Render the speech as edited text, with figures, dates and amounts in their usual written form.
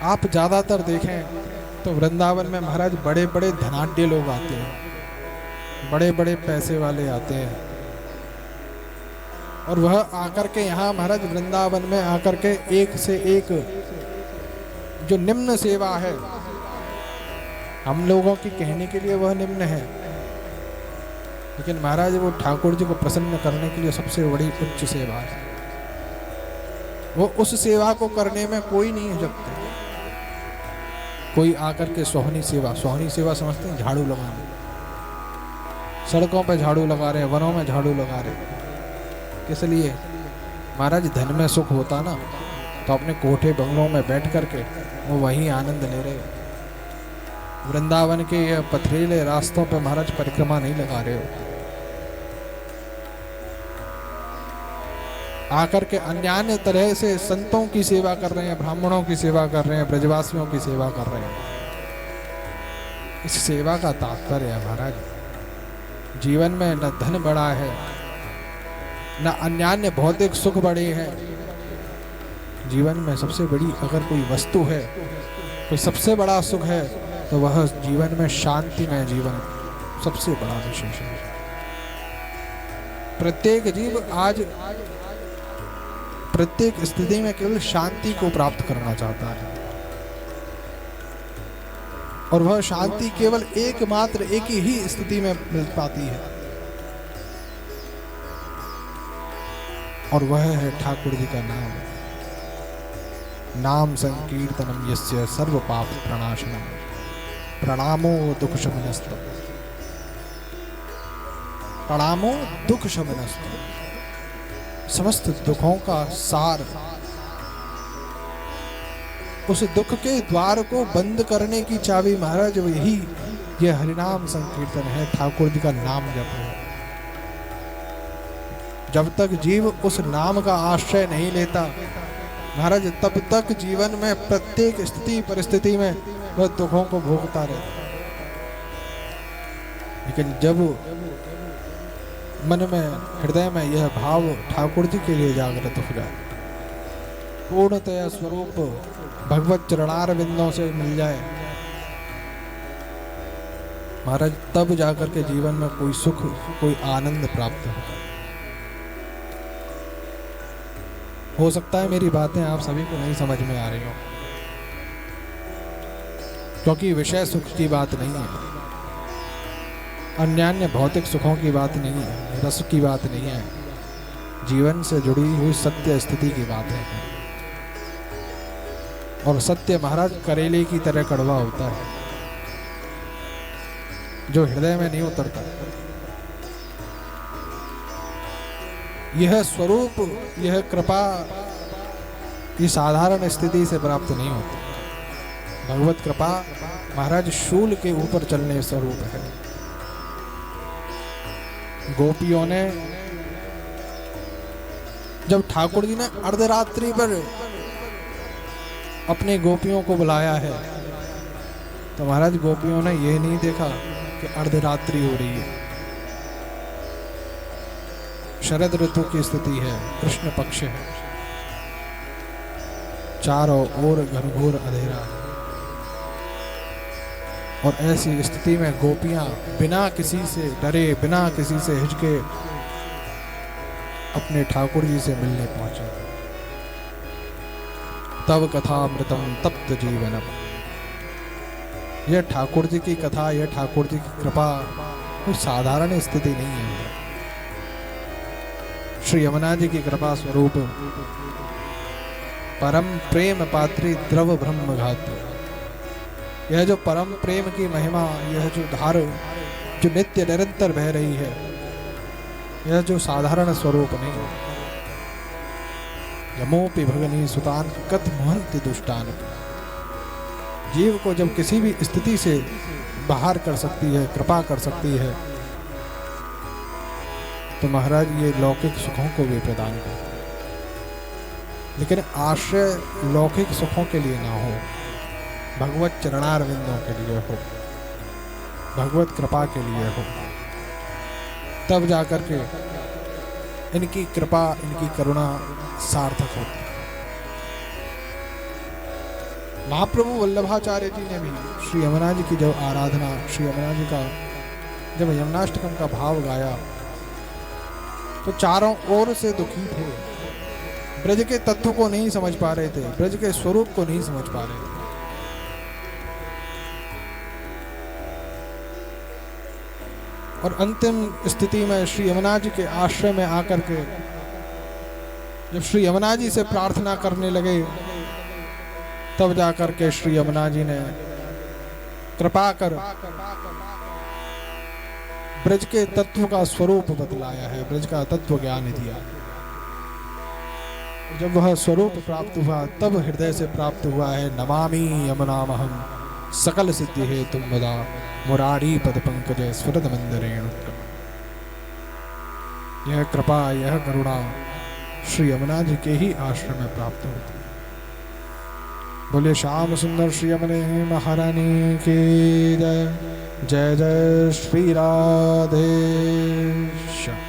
आप ज़्यादातर देखें तो वृंदावन में महाराज बड़े बड़े धनाढ्य लोग आते हैं, बड़े बड़े पैसे वाले आते हैं, और वह आकर के यहाँ महाराज वृंदावन में आकर के एक से एक जो निम्न सेवा है, हम लोगों की कहने के लिए वह निम्न है, लेकिन महाराज वो ठाकुर जी को प्रसन्न करने के लिए सबसे बड़ी उच्च सेवा है। वो उस सेवा को करने में कोई नहीं झुकते। कोई आकर के सोहनी सेवा समझते हैं, झाड़ू लगाना, सड़कों पे झाड़ू लगा रहे, वनों में झाड़ू लगा रहे, किस लिए? महाराज धन में सुख होता ना तो अपने कोठे बंगलों में बैठ करके वो वहीं आनंद ले रहे हो। वृंदावन के ये पथरीले रास्तों पे महाराज परिक्रमा नहीं लगा रहे हो, आकर के अन्य तरह से संतों की सेवा कर रहे हैं, ब्राह्मणों की सेवा कर रहे हैं, ब्रजवासियों की सेवा कर रहे हैं। इस सेवा का तात्पर्य है महाराज, जीवन में न धन बड़ा है, न अन्य भौतिक सुख बड़े हैं। जीवन में सबसे बड़ी अगर कोई वस्तु है, कोई सबसे बड़ा सुख है, तो वह जीवन में शांति में जीवन सबसे बड़ा विशेष है। प्रत्येक जीव आज प्रत्येक स्थिति में केवल शांति को प्राप्त करना चाहता है, और वह शांति केवल एकमात्र एक ही स्थिति में मिल पाती है, और वह है ठाकुर जी का नाम। नाम संकीर्तनम यस्य सर्व पाप प्रणाशनम प्रणामो दुख शमनस्तु, प्रणामो दुख शमनस्तु। समस्त दुखों का सार, उस दुख के द्वार को बंद करने की चाबी महाराज यही ये हरिनाम संकीर्तन है, ठाकुर जी का नाम जप है। जब तक जीव उस नाम का आश्रय नहीं लेता महाराज, तब तक जीवन में प्रत्येक स्थिति परिस्थिति में वह दुखों को भोगता रहता। लेकिन जब मन में हृदय में यह भाव ठाकुर जी के लिए जागृत हो जाए, पूर्णतया स्वरूप भगवत चरणार बिंदों से मिल जाए महाराज, तब जाकर के जीवन में कोई सुख कोई आनंद प्राप्त हो सकता है मेरी बातें आप सभी को नहीं समझ में आ रही हो, क्योंकि विषय सुख की बात नहीं है, अन्य भौतिक सुखों की बात नहीं है, रस की बात नहीं है, जीवन से जुड़ी हुई सत्य स्थिति की बात है। और सत्य महाराज करेले की तरह कड़वा होता है, जो हृदय में नहीं उतरता। यह स्वरूप, यह कृपा ये साधारण स्थिति से प्राप्त नहीं होती। भगवत कृपा महाराज शूल के ऊपर चलने स्वरूप है। गोपियों ने जब ठाकुर जी ने अर्धरात्रि पर अपने गोपियों को बुलाया है, तो महाराज गोपियों ने यह नहीं देखा कि अर्धरात्रि हो रही है, शरद ऋतु की स्थिति है, कृष्ण पक्ष है, चारों ओर घनघोर अंधेरा है, और ऐसी स्थिति में गोपियां बिना किसी से डरे, बिना किसी से हिचके अपने ठाकुर जी से मिलने पहुंचे। तब कथामृतम तप्त जीवनम, यह ठाकुर जी की कथा, यह ठाकुर जी की कृपा कोई साधारण स्थिति नहीं है। श्री यमुना जी की कृपा स्वरूप परम प्रेम पात्री द्रव ब्रह्म घात, यह जो परम प्रेम की महिमा, यह जो धार जो नित्य निरंतर बह रही है, यह जो साधारण स्वरूप नहीं है। यमोपि भगनी सुतान कत महंति दुष्टान, जीव को जब किसी भी स्थिति से बाहर कर सकती है, कृपा कर सकती है, तो महाराज ये लौकिक सुखों को भी प्रदान करता है। लेकिन आश्रय लौकिक सुखों के लिए ना हो, भगवत चरणारविंदों के लिए हो, भगवत कृपा के लिए हो, तब जाकर के इनकी कृपा, इनकी करुणा सार्थक होती है। महाप्रभु वल्लभाचार्य जी ने भी श्री यमुना जी की जब आराधना, श्री यमुना जी का जब यमुनाष्टकम का भाव गाया तो चारों ओर से दुखी थे। ब्रज के तत्व को नहीं समझ पा रहे थे, ब्रज के स्वरूप को नहीं समझ पा रहे थे। और अंतिम स्थिति में श्री यमुना जी के आश्रय में आकर के जब श्री यमुना जी से प्रार्थना करने लगे, तब जाकर के श्री यमुना जी ने कृपा कर ब्रज के तत्व का स्वरूप बतलाया है, ब्रज का तत्व ज्ञान दिया। जब वह स्वरूप प्राप्त हुआ तब हृदय से प्राप्त हुआ है नमामि यमुनामहं सकल सिद्धि है तुम मुदा मुरारी पद पंकज स्फुरद मंदरेण। यह कृपा, यह करुणा श्री यमुना जी के ही आश्रम में प्राप्त होती। बोले श्याम सुंदर श्री यमुने महारानी की जय। जय जय श्री राधे।